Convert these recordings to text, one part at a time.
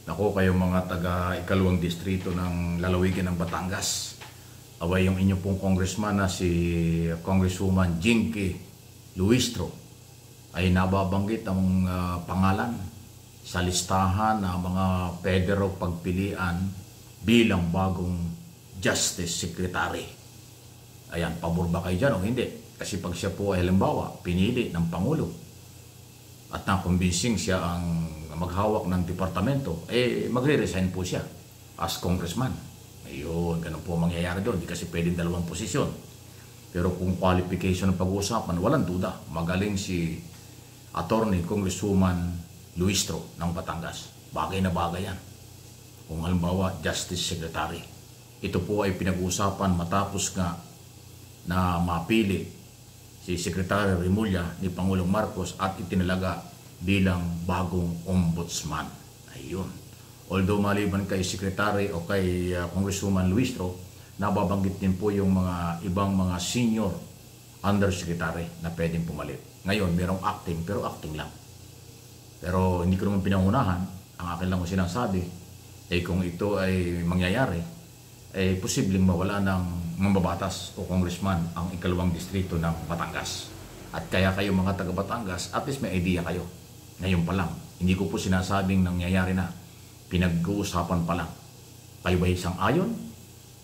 Nako kayo mga taga ikalawang distrito ng lalawigan ng Batangas. Away yung inyo pong congressman na si Congresswoman Jinky Luistro ay nababanggit ang pangalan sa listahan ng mga pwedeng pagpilian bilang bagong Justice Secretary. Ayan, pabor ba kayo dyan o hindi? Kasi pag siya po ay halimbawa pinili ng Pangulo at nakumbinsing siya ang maghawak ng departamento, magre-resign po siya as congressman. Ayun, ganun po mangyayari doon. Di kasi pwedeng dalawang posisyon. Pero kung qualification ng pag-uusapan, walang duda. Magaling si Attorney Congresswoman Luistro ng Batangas. Bagay na bagay yan. Kung halimbawa, Justice Secretary. Ito po ay pinag-uusapan matapos nga na mapili si Secretary Remulla ni Pangulong Marcos at itinalaga bilang bagong ombudsman. Ayun. Although maliban kay Secretary o kay Congresswoman Luistro, nababanggit din po yung mga ibang mga senior undersecretary na pwedeng pumalit. Ngayon, merong acting, pero acting lang. Pero hindi ko naman pinangunahan. Ang akin lang ko sinasabi, kung ito ay mangyayari, posibleng mawala ng mambabatas o congressman ang ikalawang distrito ng Batangas. At kaya kayo mga taga Batangas, at least may idea kayo. Ngayon pa lang, hindi ko po sinasabing nangyayari na, pinag-uusapan pa lang. Kayo ba isang ayon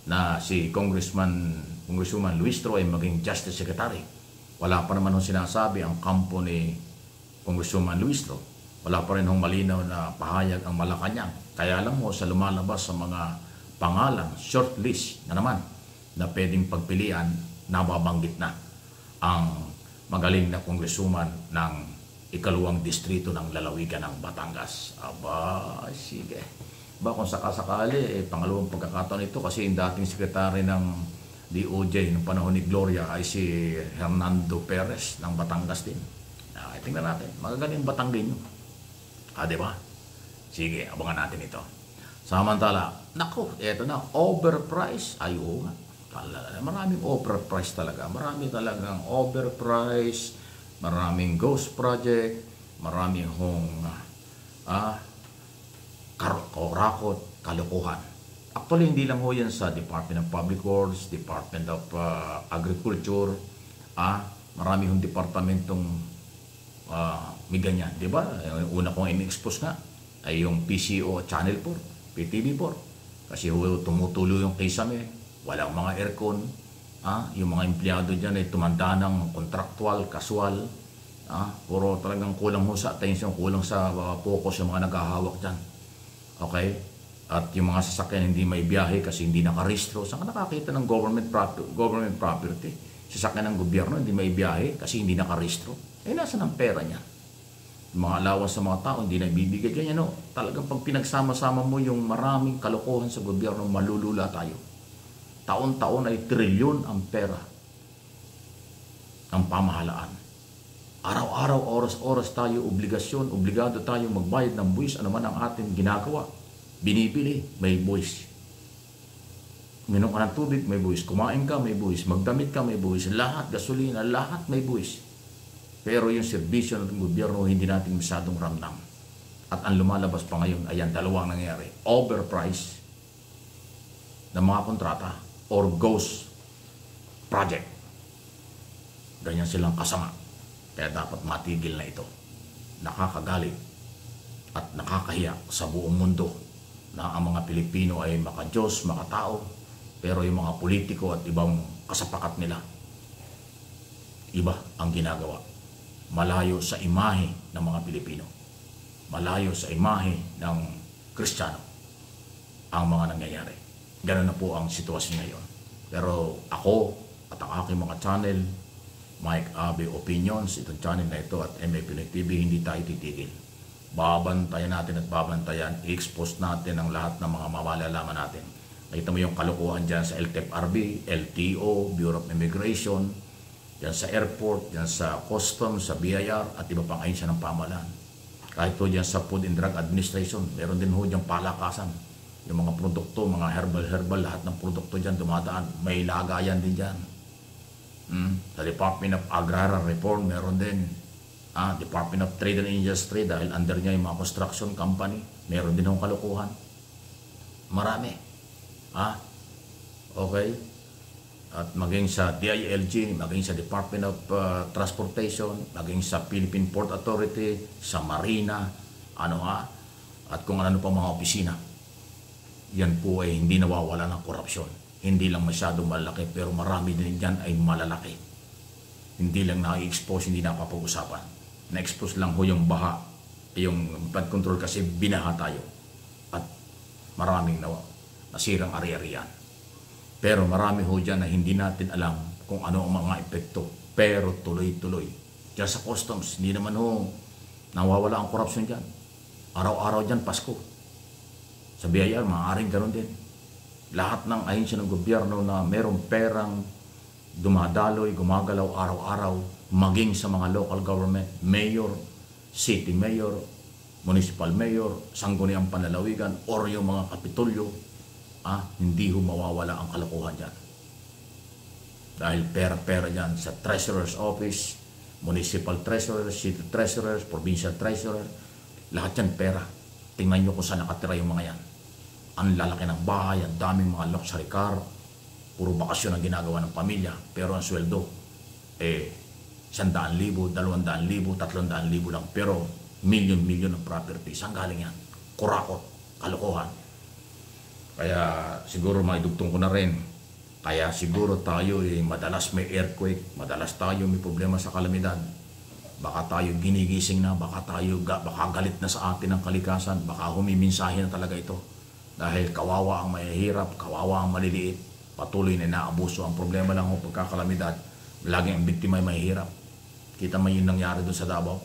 na si Congresswoman Luistro ay maging Justice Secretary? Wala pa naman hong sinasabi ang kampo ni Congresswoman Luistro. Wala pa rin hong malinaw na pahayag ang Malacanang. Kaya lang mo sa lumalabas sa mga pangalan, shortlist na naman na pwedeng pagpilian, nababanggit na ang magaling na congresswoman ng ikalawang distrito ng lalawigan ng Batangas. Aba, sige. Ba kung sakasakali, pangalawang pagkakataon ito kasi yung dating sekretary ng DOJ noong panahon ni Gloria ay si Hernando Perez ng Batangas din. Tingnan natin, magagaling Batanggenyo. Diba? Sige, abangan natin ito. Samantala, naku, eto na, overpriced. Ayun, maraming overpriced talaga. Marami talagang overpriced. Maraming ghost project, maraming hong karakot, kalokohan. Actually, hindi lang ho yan sa Department of Public Works, Department of Agriculture, marami hong departamentong may ganyan. Diba? Yung una kong in-expose nga ay yung PCO Channel 4, PTV4. Kasi tumutuloy yung kisame, walang mga aircon. Yung mga empleyado dyan ay tumanda ng contractual, casual. Puro talagang kulang ho sa attention, kulang sa focus yung mga naghahawak dyan. Okay? At yung mga sasakyan hindi may biyahe kasi hindi nakarehistro. Saan ka nakakita ng government property? Sasakyan ng gobyerno hindi may biyahe kasi hindi nakarehistro. Nasaan ang pera niya? Yung mga allowance sa mga tao hindi na ibibigay. Ganyan, no? Talagang pag pinagsama-sama mo yung maraming kalokohan sa gobyerno, malulula tayo. Taon-taon ay trilyon ang pera ng pamahalaan. Araw-araw, oras-oras tayo, obligado tayo magbayad ng buwis, ano man ang ating ginagawa. Binibili, may buwis. Minom ka ng tubig, may buwis. Kumain ka, may buwis. Magdamit ka, may buwis. Lahat, gasolina, lahat may buwis. Pero yung serbisyo ng gobyerno, hindi natin masyadong ramdam. At ang lumalabas pa ngayon, ayan, dalawang nangyayari. Overpriced ng mga kontrata or ghost project. Ganyan silang kasama. Kaya dapat matigil na ito. Nakakagalit at nakakahiya sa buong mundo na ang mga Pilipino ay maka-Diyos, maka-tao, pero yung mga politiko at ibang kasapakat nila, iba ang ginagawa. Malayo sa imahe ng mga Pilipino. Malayo sa imahe ng Kristiyano ang mga nangyayari. Ganun na po ang sitwasyon ngayon. Pero ako at ang aking mga channel, Mike Abe Opinions, itong channel na ito at MA Pinoy TV, hindi tayo titigil. Babantayan natin at babantayan, i-expose natin ang lahat ng mga mamalalaman natin. Nakita mo yung kalokohan dyan sa LTFRB, LTO, Bureau of Immigration, dyan sa airport, dyan sa customs, sa BIR, at iba pang ahensya ng pamahalaan. Kahit po dyan sa Food and Drug Administration, meron din ho dyan palakasan. Yung mga produkto, mga herbal, lahat ng produkto dyan dumadaan. May lagayan din dyan. Sa Department of Agrarian Reform, meron din. Department of Trade and Industry, dahil under niya yung mga construction company, meron din akong kalukuhan. Marami. Okay? At maging sa DILG, maging sa Department of Transportation, maging sa Philippine Port Authority, sa Marina, at kung ano pa mga opisina. Yan po ay hindi nawawala ng korupsyon. Hindi lang masyadong malaki, pero marami din dyan ay malalaki. Hindi lang na-expose, hindi napapag-usapan. Na-expose lang ho yung baha, yung flood control kasi binaha tayo. At maraming nasirang ari-arian. Pero marami ho dyan na hindi natin alam kung ano ang mga epekto. Pero tuloy-tuloy. Diyan sa customs, hindi naman ho nawawala ang korupsyon dyan. Araw-araw dyan, Pasko. Sa BIR, maaaring ganoon din. Lahat ng ahensya ng gobyerno na merong perang dumadaloy, gumagalaw araw-araw, maging sa mga local government, mayor, city mayor, municipal mayor, sangguniang panlalawigan, or yung mga kapitolyo, hindi ho mawawala ang kalokohan dyan. Dahil pera-pera dyan sa treasurer's office, municipal treasurer, city treasurer, provincial treasurer, lahat yan pera. Tingnan nyo kung saan nakatira yung mga yan. Ang lalaki ng bahay, ang daming mga luxury car, puro bakasyon ang ginagawa ng pamilya, pero ang sweldo, 100,000, 200,000, 300,000 lang, pero million ng property. Saan galing yan? Kurakot, kalokohan. Kaya siguro maidugtong ko na rin. Kaya siguro tayo madalas may earthquake, madalas tayo may problema sa kalamidad. Baka tayo ginigising na, baka galit na sa atin ang kalikasan, baka humiminsahe na talaga ito. Dahil kawawa ang mahihirap, kawawa ang maliliit, patuloy na inaabuso. Ang problema lang ho pagkakalamidad, laging ang biktima ay mahihirap. Kita mo yung nangyari doon sa Davao,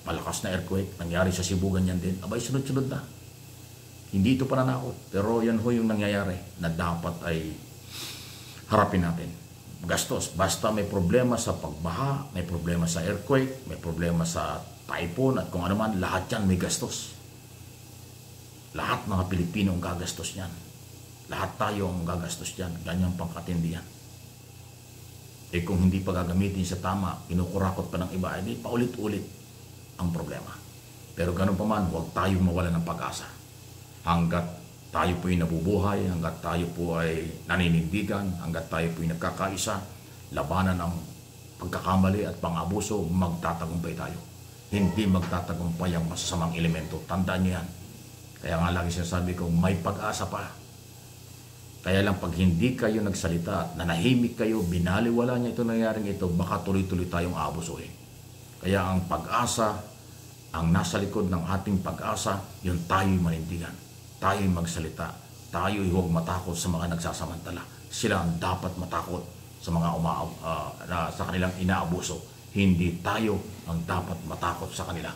malakas na earthquake, nangyari sa Cebu, ganyan din. Abay, sunod-sunod na. Hindi ito pananakot, pero yan ho yung nangyayari na dapat ay harapin natin. Gastos, basta may problema sa pagbaha, may problema sa earthquake, may problema sa typhoon at kung ano man, lahat yan may gastos. Lahat mga Pilipino ang gagastos yan. Lahat tayo ang gagastos yan. Ganyang pangkatindihan. Kung hindi pa gagamitin sa tama, kinukurakot pa ng iba, hindi paulit-ulit ang problema. Pero ganun pa man, huwag tayong mawala ng pag-asa. Hanggat tayo po'y nabubuhay, hanggat tayo po ay naninindigan, hanggat tayo po'y nagkakaisa, labanan ng pagkakamali at pang-abuso, magtatagumpay tayo. Hindi magtatagumpay ang masasamang elemento. Tandaan niyo yan. Kaya nga lagi sinasabi ko, may pag-asa pa. Kaya lang pag hindi kayo nagsalita at nanahimik kayo, binaliwala niya ito nangyaring ito, baka tuloy-tuloy tayong aabusuhin. Kaya ang pag-asa, ang nasa likod ng ating pag-asa, yun tayo'y manindigan. Tayo'y magsalita. Tayo'y huwag matakot sa mga nagsasamantala. Sila ang dapat matakot sa mga sa kanilang inaabuso. Hindi tayo ang dapat matakot sa kanila.